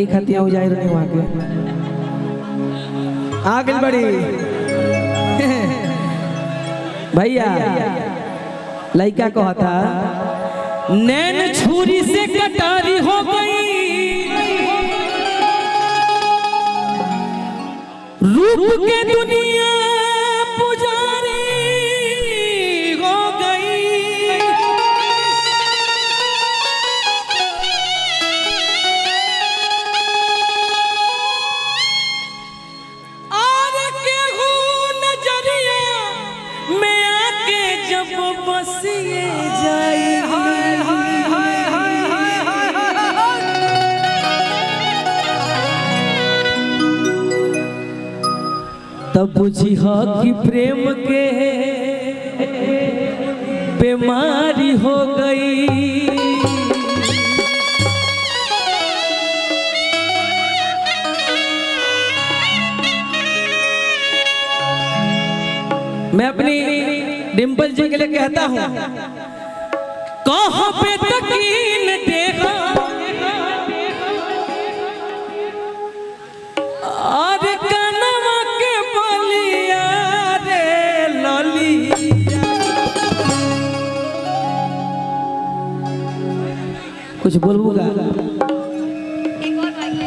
यही खतिया हो जाए रही वहाँ के आगे बड़ी भैया लड़का कहता नैन छुरी से कटारी हो गई, रूप के दुनिया पुजारी हो गई। और केहू नजरिया में आके जब बसिए जाए, तब बुझी हो कि प्रेम के बीमारी हो गई। मैं अपनी डिम्पल जी के लिए कहता हूँ, कहाँ पे तकीन देखा और कनवा के बलिया रे लली। कुछ बोलूँगा?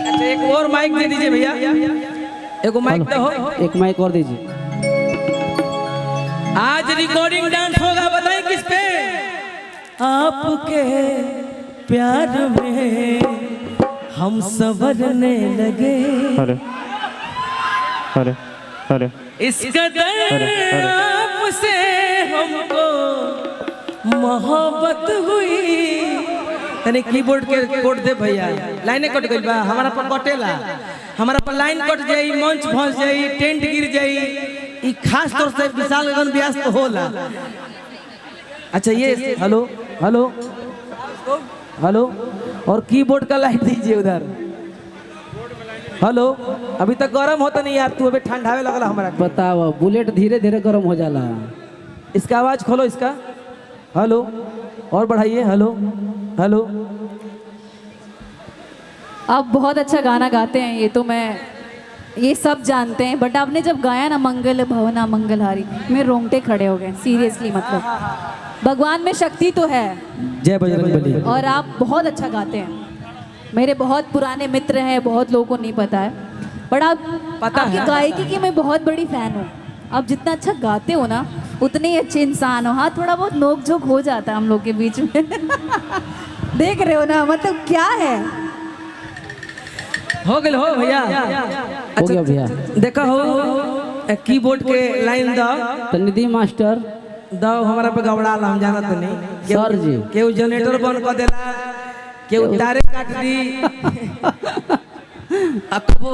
अच्छा एक और माइक दे दीजिए भैया, एक माइक तो हो, एक माइक और दीजिए। आज रिकॉर्डिंग डांस होगा, बताइए किस पे? आपके प्यार में हम संवरने लगे, अरे अरे अरे इस कदर आपसे हमको मोहब्बत हुई। तने कीबोर्ड के कोड दे भैया, लाइनें कट गई बा, हमारा पर कटेला, हमारा पर लाइन कट जाई, मंच फंस जाई, टेंट गिर जाई। ई खास तौर से विशाल गगन व्यास तो होला। अच्छा ये हेलो हेलो हेलो और कीबोर्ड का लाइट दीजिए उधर। हेलो अभी तक गर्म होता नहीं यार, तू अभी ठंडावे लगला हमारा। बताओ बुलेट धीरे धीरे गर्म हो जाला। इसका आवाज खोलो इसका। हेलो और बढ़ाइए। Hello hello. आप बहुत अच्छा गाना गाते हैं, ये तो मैं ये सब जानते हैं, बट आपने जब गाया ना मंगल भवना मंगलहारी, मेरे रोंगटे खड़े हो गए सीरियसली। मतलब भगवान में शक्ति तो है, जय बजरंगबली। और आप बहुत अच्छा गाते हैं। मेरे बहुत पुराने मित्र हैं, बहुत लोगों को नहीं पता है, बट आप पता आपकी है। गायकी की मैं बहुत बड़ी फैन हूँ। आप जितना अच्छा गाते हो ना उतने ही अच्छे इंसान हो। हाँ थोड़ा बहुत नोक झोंक हो जाता है हम लोग के बीच में देख रहे हो ना, मतलब क्या है। हो गए हो भैया। हो गया भैया। देखा हो कीबोर्ड के लाइन दो तो निधि मास्टर दो, हमारा पे घबरा ला, हम जानत नहीं। सर जी केहू जनरेटर बंद कर देला, केहू तारे काट दी, अकबो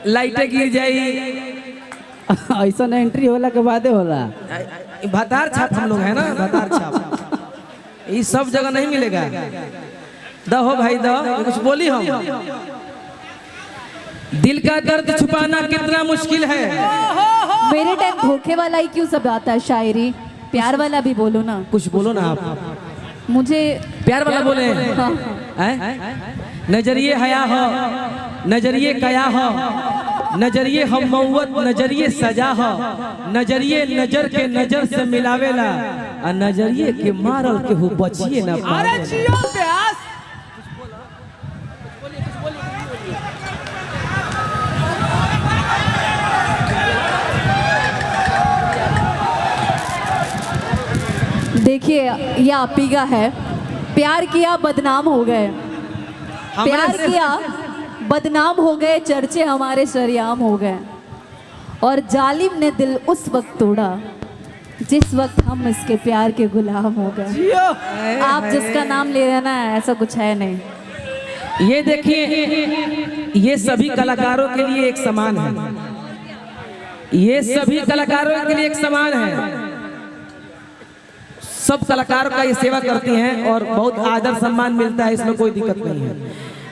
लाइटें गिर जाई। ऐसा एंट्री होला के बादे होला। भतार छाप हम लोग है ना, भतार छाप ये सब जगह नहीं मिलेगा। दो हो भाई दो, कुछ बोली हम। दिल का दर्द छुपाना कितना मुश्किल है। मेरे टाइम धोखे वाला ही क्यों सब आता है शायरी, प्यार वाला भी बोलो ना। कुछ बोलो ना आप, मुझे प्यार वाला बोले। हाँ। नजरिए हया हो, नजरिए कया हो, नजरिए हम मौत, नजरिए सजा हो, नजरिए नजर के नजर से मिलावेला, और नजरिए के मारल के हो बचिए ना पावे। देखिए ये आप ही का है। प्यार किया बदनाम हो गए, प्यार किया बदनाम हो गए, चर्चे हमारे सरेआम हो गए, और जालिम ने दिल उस वक्त तोड़ा जिस वक्त हम इसके प्यार के गुलाम हो गए। आप जिसका नाम ले रहे हैं ना, ऐसा कुछ है नहीं। ये देखिए, ये सभी कलाकारों के लिए एक समान है, ये सभी कलाकारों के लिए एक समान है। सब कलाकार का ये सेवा करती हैं और बहुत आदर सम्मान मिलता है, इसमें कोई दिक्कत नहीं है।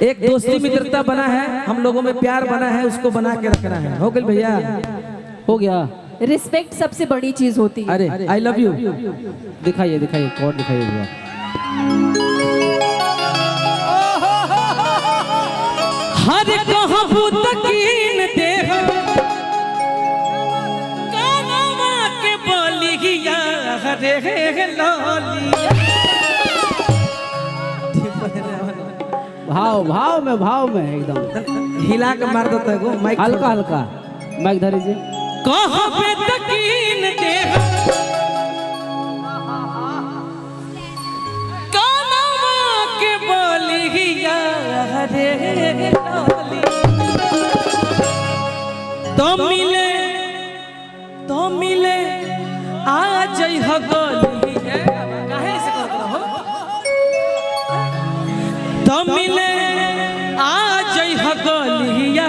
एक दोस्ती मित्रता बना है, हम लोगों में प्यार बना है, उसको बना के रखना है। हो गया भैया, हो गया। रिस्पेक्ट सबसे बड़ी चीज होती है। अरे आई लव यू दिखाइए, दिखाइए कोड दिखाइए भैया। गलिया भाव में एकदम हिला के मार देता है गो माइक हल्का हल्का माइक धर लीजिए। कहबे तकीन देह कानवा के बोलिया रे लाली तो मिले आ जई ह गलिया काहे से करत रहो तो मिले आ जई ह गलिया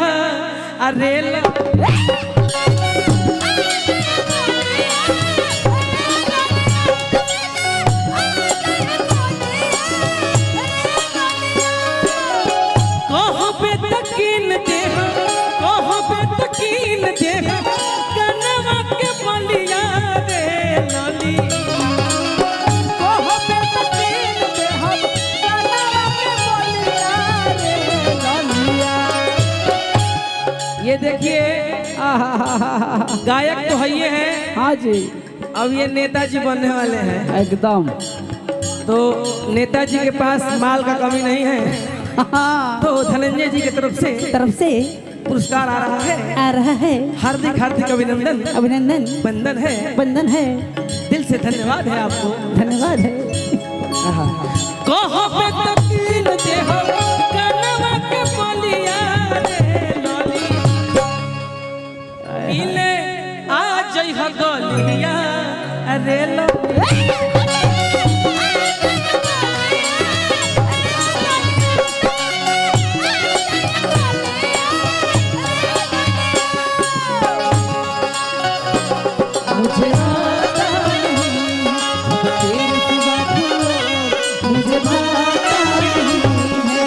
अरे ये देखिए गायक तो है ये है। हाँ जी अब ये नेताजी बनने वाले हैं एकदम। तो नेताजी के पास माल का कमी नहीं है। तो धनंजय जी की तरफ से पुरस्कार आ रहा है हार्दिक अभिनंदन बंधन है दिल से धन्यवाद है आपको धन्यवाद है। मिले आ जई ह गलिया अरे लो मुझे आता नहीं तेरे सिवा कोई, मुझे भाता नहीं है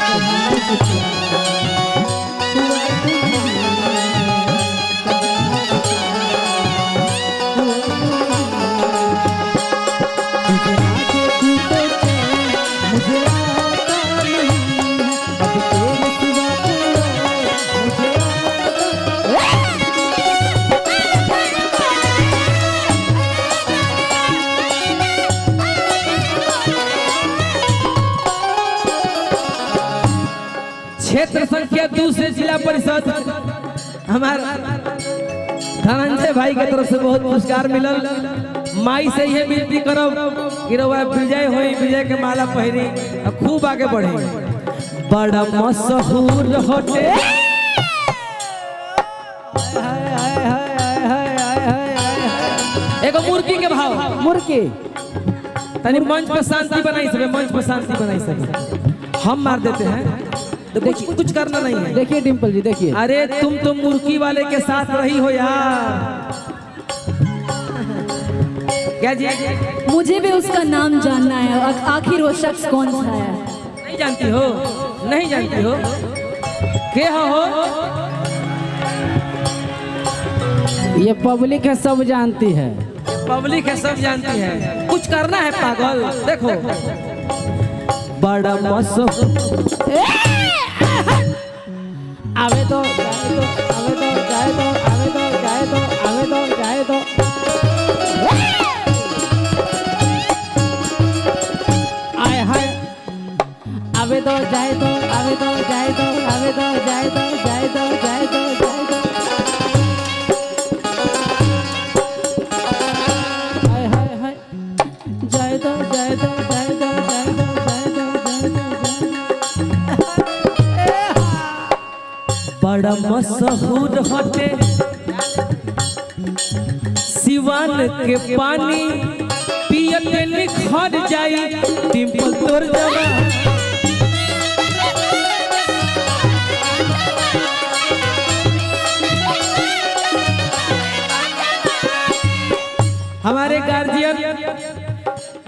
कहाँ से प्यार हुआ तुम्हें। क्षेत्र संख्या 2 से जिला परिषद हमारा धनंजय भाई के तरफ से बहुत पुरस्कार मिलल। माई से यह विनती करब कि रउआ विजय होई, विजय के माला पहरी और खूब आगे बढ़े। बड़ा मशहूर होटे एगो मुर्गी के भाव मुर्गी तनी मंच पर शांति बनाई सके, मंच पर शांति बनाई सके। हम मार देते हैं तो कुछ करना नहीं है। देखिए डिम्पल जी देखिए। अरे तुम तो मुर्गी वाले के साथ रही हो यार। क्या जी मुझे भी उसका नाम जानना है, आखिर वो शख्स कौन सा है। नहीं जानती हो? नहीं जानती हो? क्या हो? ये पब्लिक है, सब जानती है। पब्लिक है, सब जानती है। कुछ करना है पागल। देखो बड़ा मशहूर आवे तो जाए तो आए हाय आवे तो जाए तो आए हाय हाय जाए तो बड़ा मशहूर होते सिवान के पानी पियते निखर जाई डिम्पल तोर जवा। हमारे गार्जियन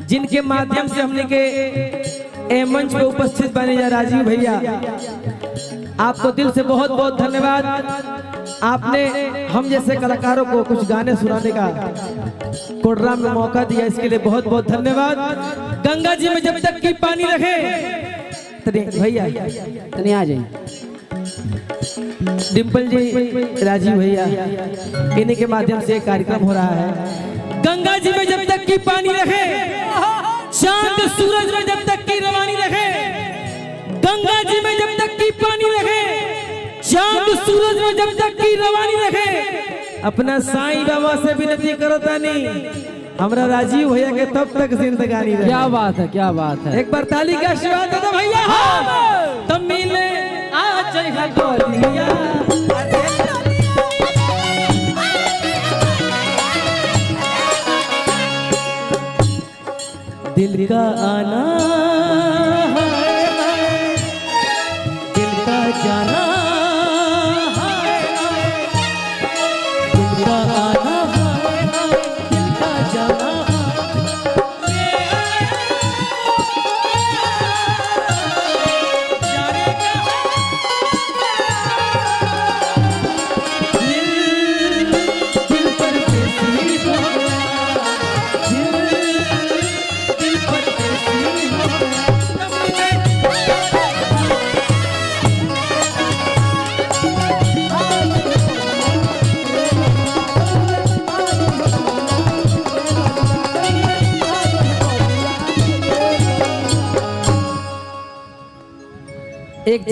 जिनके माध्यम से हमने के ए मंच पे उपस्थित बने जा राजीव भैया, आपको दिल से बहुत बहुत धन्यवाद। आपने हम जैसे कलाकारों को कुछ गाने सुनाने का कोडरा में मौका दिया, इसके लिए बहुत बहुत धन्यवाद। गंगा जी में जब तक की पानी रखे भैया तनी आ जाइए। डिम्पल जी, राजीव भैया, इन्हीं के माध्यम से एक कार्यक्रम हो रहा है। गंगा जी में जब तक की पानी रहे, चांद सूरज में जब तक की रवानी रहे, गंगा जी में जब तक की पानी रहे, चांद सूरज में जब तक की रवानी रहे, अपना साईं बाबा से विनती करो तानी हमरा राजीव भैया के तब तक जिंदगानी रहे। क्या बात है, क्या बात है। एक बार ताली का आशीर्वाद दे दो भैया। तब मिले आज है गोलिया, दिल का आना है, दिल का जाना